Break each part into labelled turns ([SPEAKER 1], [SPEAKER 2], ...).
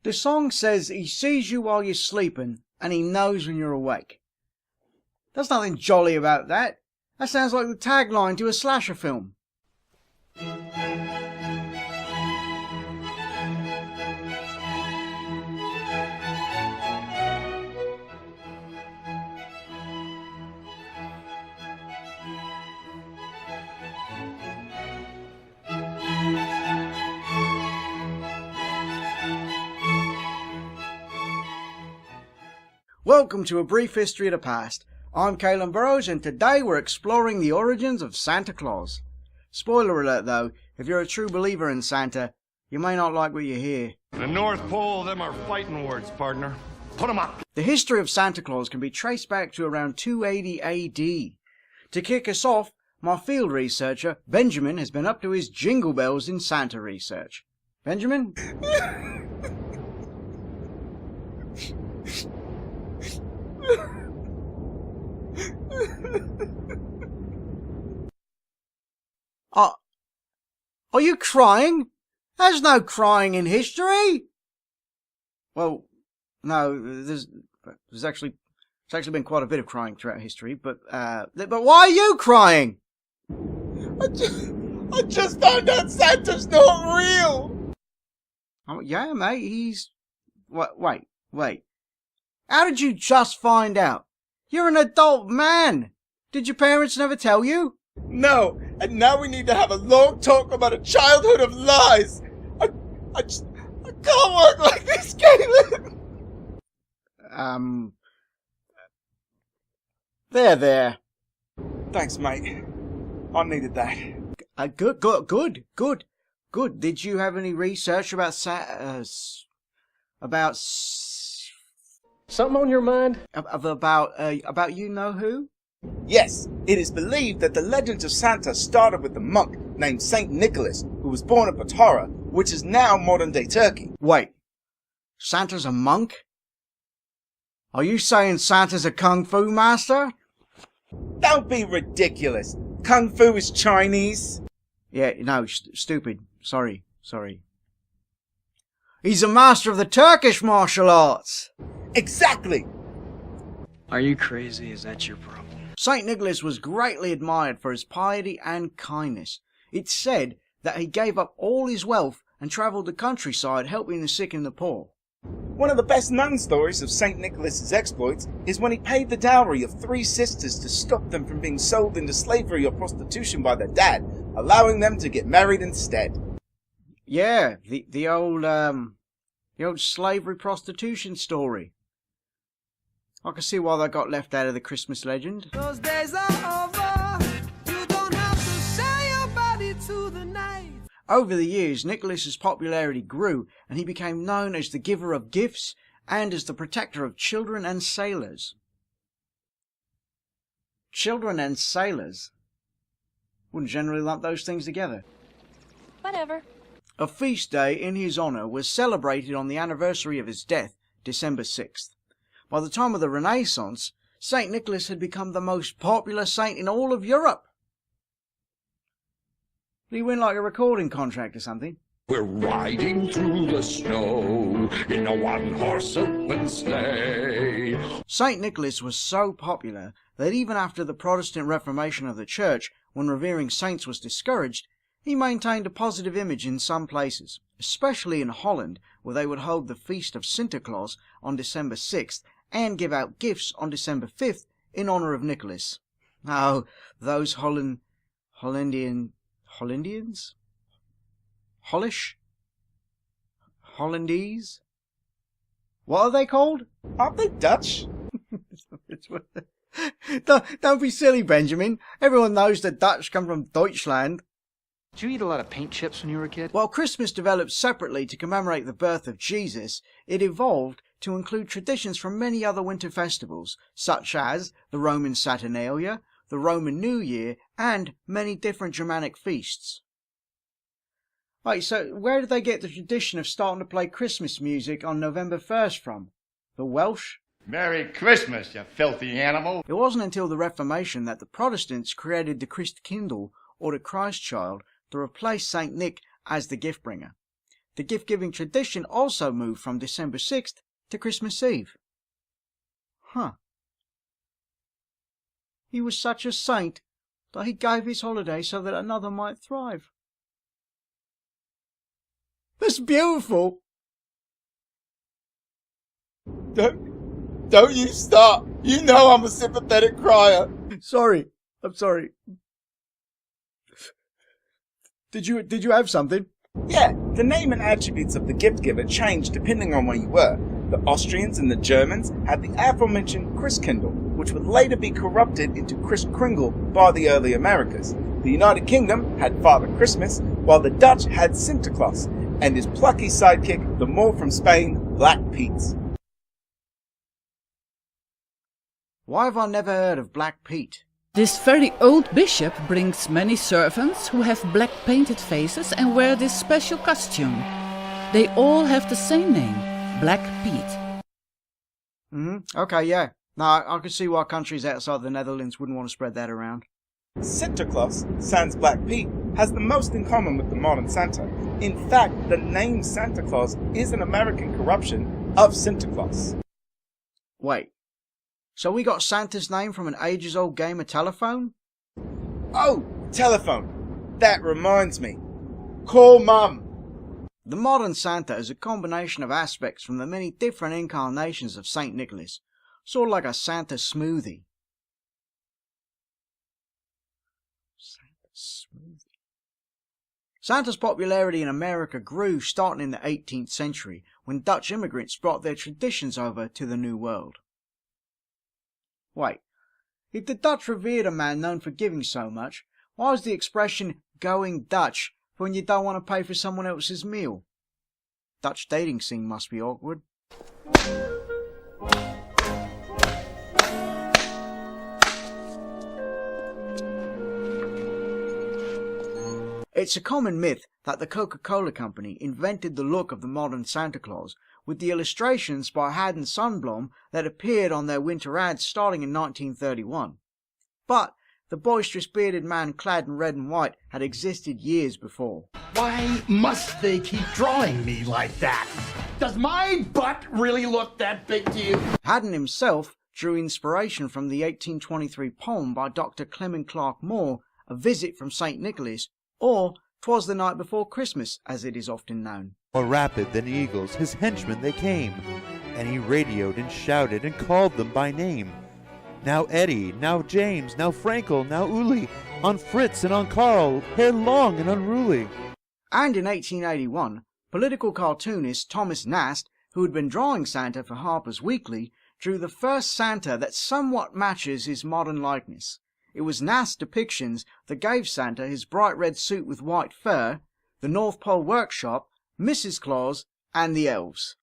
[SPEAKER 1] The song says he sees you while you're sleeping and he knows when you're awake. There's nothing jolly about that. That sounds like the tagline to a slasher film. Welcome to A Brief History of the Past. I'm Kaelan and today we're exploring the origins of Santa Claus. Spoiler alert though, if you're a true believer in Santa, you may not like what you hear.
[SPEAKER 2] The North Pole, them are fighting words, partner. Put 'em up!
[SPEAKER 1] The history of Santa Claus can be traced back to around 280 AD. To kick us off, my field researcher, Benjamin, has been up to his jingle bells in Santa research. Benjamin? Are you crying? There's no crying in history. Well, no, there's actually been quite a bit of crying throughout history, but why are you crying?
[SPEAKER 3] I just found out Santa's not real.
[SPEAKER 1] Oh, yeah, mate, he's... Wait. How did you just find out? You're an adult man. Did your parents never tell you?
[SPEAKER 3] No, and now we need to have a long talk about a childhood of lies. I can't work like this, Kaelan.
[SPEAKER 1] There.
[SPEAKER 3] Thanks, mate. I needed that.
[SPEAKER 1] Good. Did you have any research about
[SPEAKER 4] Something on your mind?
[SPEAKER 1] About you know who?
[SPEAKER 3] Yes, it is believed that the legends of Santa started with a monk named Saint Nicholas, who was born in Patara, which is now modern-day Turkey.
[SPEAKER 1] Wait, Santa's a monk? Are you saying Santa's a kung fu master?
[SPEAKER 3] Don't be ridiculous. Kung fu is Chinese.
[SPEAKER 1] Yeah, no, stupid. Sorry. He's a master of the Turkish martial arts.
[SPEAKER 3] Exactly.
[SPEAKER 4] Are you crazy? Is that your problem?
[SPEAKER 1] Saint Nicholas was greatly admired for his piety and kindness. It's said that he gave up all his wealth and travelled the countryside helping the sick and the poor.
[SPEAKER 3] One of the best known stories of Saint Nicholas's exploits is when he paid the dowry of 3 sisters to stop them from being sold into slavery or prostitution by their dad, allowing them to get married instead.
[SPEAKER 1] Yeah, the old slavery prostitution story. I can see why they got left out of the Christmas legend.
[SPEAKER 5] Those days are over. You don't have to say your body to the night.
[SPEAKER 1] Over the years, Nicholas's popularity grew and he became known as the giver of gifts and as the protector of children and sailors. Children and sailors? Wouldn't generally lump those things together.
[SPEAKER 6] Whatever.
[SPEAKER 1] A feast day in his honour was celebrated on the anniversary of his death, December 6th. By the time of the Renaissance, St. Nicholas had become the most popular saint in all of Europe. Did he win like a recording contract or something?
[SPEAKER 7] We're riding through the snow in a one-horse open sleigh.
[SPEAKER 1] St. Nicholas was so popular that even after the Protestant Reformation of the Church, when revering saints was discouraged, he maintained a positive image in some places, especially in Holland, where they would hold the feast of Santa Claus on December 6th and give out gifts on December 5th in honour of Nicholas. Oh, those Hollandians? Hollish? Hollandese? What are they called?
[SPEAKER 3] Aren't they Dutch?
[SPEAKER 1] Don't be silly, Benjamin. Everyone knows the Dutch come from Deutschland.
[SPEAKER 4] Did you eat a lot of paint chips when you were a kid?
[SPEAKER 1] While Christmas developed separately to commemorate the birth of Jesus, it evolved to include traditions from many other winter festivals, such as the Roman Saturnalia, the Roman New Year, and many different Germanic feasts. Wait, so where did they get the tradition of starting to play Christmas music on November 1st from? The Welsh?
[SPEAKER 2] Merry Christmas, you filthy animal.
[SPEAKER 1] It wasn't until the Reformation that the Protestants created the Christkindl, or the Christ Child, to replace St. Nick as the gift bringer. the gift-giving tradition also moved from December 6th to Christmas Eve. Huh. He was such a saint that he gave his holiday so that another might thrive. That's beautiful!
[SPEAKER 3] Don't you stop. You know I'm a sympathetic crier.
[SPEAKER 1] Sorry. I'm sorry. Did you have something?
[SPEAKER 3] Yeah, the name and attributes of the gift giver changed depending on where you were. The Austrians and the Germans had the aforementioned Christkindl, which would later be corrupted into Christkringle by the early Americas. The United Kingdom had Father Christmas, while the Dutch had Santa Claus, and his plucky sidekick, the Moor from Spain, Black Pete.
[SPEAKER 1] Why have I never heard of Black Pete?
[SPEAKER 6] This very old bishop brings many servants who have black painted faces and wear this special costume. They all have the same name, Black Pete.
[SPEAKER 1] Okay, yeah. No, I can see why countries outside the Netherlands wouldn't want to spread that around.
[SPEAKER 3] Santa Claus, sans Black Pete, has the most in common with the modern Santa. In fact, the name Santa Claus is an American corruption of Santa Claus.
[SPEAKER 1] Wait. So we got Santa's name from an ages-old game of telephone?
[SPEAKER 3] Oh, telephone. That reminds me. Call Mum.
[SPEAKER 1] The modern Santa is a combination of aspects from the many different incarnations of St. Nicholas, sort of like a Santa smoothie. Santa's popularity in America grew starting in the 18th century, when Dutch immigrants brought their traditions over to the New World. Wait, if the Dutch revered a man known for giving so much, why is the expression going Dutch for when you don't want to pay for someone else's meal? Dutch dating scene must be awkward. It's a common myth that the Coca-Cola company invented the look of the modern Santa Claus with the illustrations by Haddon Sundblom that appeared on their winter ads starting in 1931. But the boisterous bearded man clad in red and white had existed years before.
[SPEAKER 8] Why must they keep drawing me like that? Does my butt really look that big to you?
[SPEAKER 1] Haddon himself drew inspiration from the 1823 poem by Dr. Clement Clarke Moore, A Visit from St. Nicholas, or 'Twas the Night Before Christmas, as it is often known.
[SPEAKER 9] More rapid than eagles, his henchmen they came, and he radioed and shouted and called them by name. Now Eddie, now James, now Frankel, now Uli, on Fritz and on Karl, hair long and unruly.
[SPEAKER 1] And in 1881, political cartoonist Thomas Nast, who had been drawing Santa for Harper's Weekly, drew the first Santa that somewhat matches his modern likeness. It was Nast's depictions that gave Santa his bright red suit with white fur, the North Pole Workshop, Mrs. Claus, and the elves.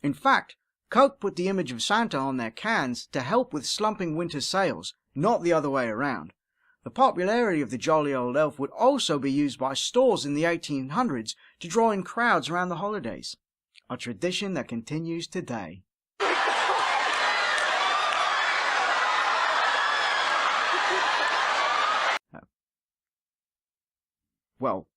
[SPEAKER 1] In fact, Coke put the image of Santa on their cans to help with slumping winter sales, not the other way around. The popularity of the jolly old elf would also be used by stores in the 1800s to draw in crowds around the holidays, a tradition that continues today. Well,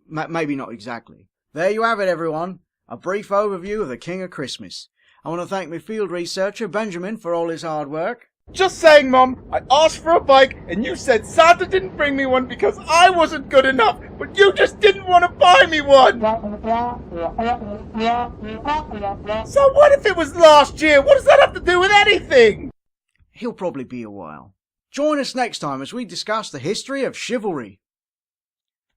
[SPEAKER 1] maybe not exactly. There you have it, everyone. A brief overview of the King of Christmas. I want to thank my field researcher, Benjamin, for all his hard work.
[SPEAKER 3] Just saying, Mum, I asked for a bike and you said Santa didn't bring me one because I wasn't good enough, but you just didn't want to buy me one! So what if it was last year? What does that have to do with anything?
[SPEAKER 1] He'll probably be a while. Join us next time as we discuss the history of chivalry.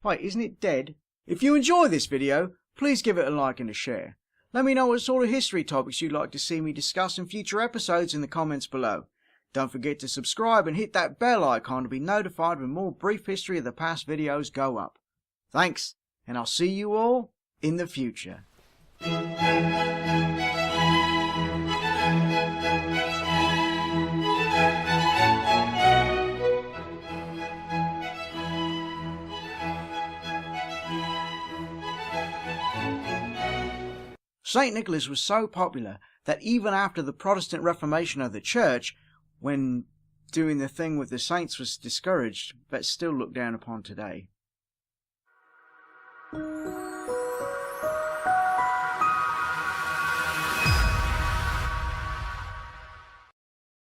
[SPEAKER 1] Wait, isn't it dead? If you enjoy this video, please give it a like and a share. Let me know what sort of history topics you'd like to see me discuss in future episodes in the comments below. Don't forget to subscribe and hit that bell icon to be notified when more brief history of the past videos go up. Thanks, and I'll see you all in the future. St. Nicholas was so popular that even after the Protestant Reformation of the Church, when doing the thing with the saints was discouraged, but still looked down upon today.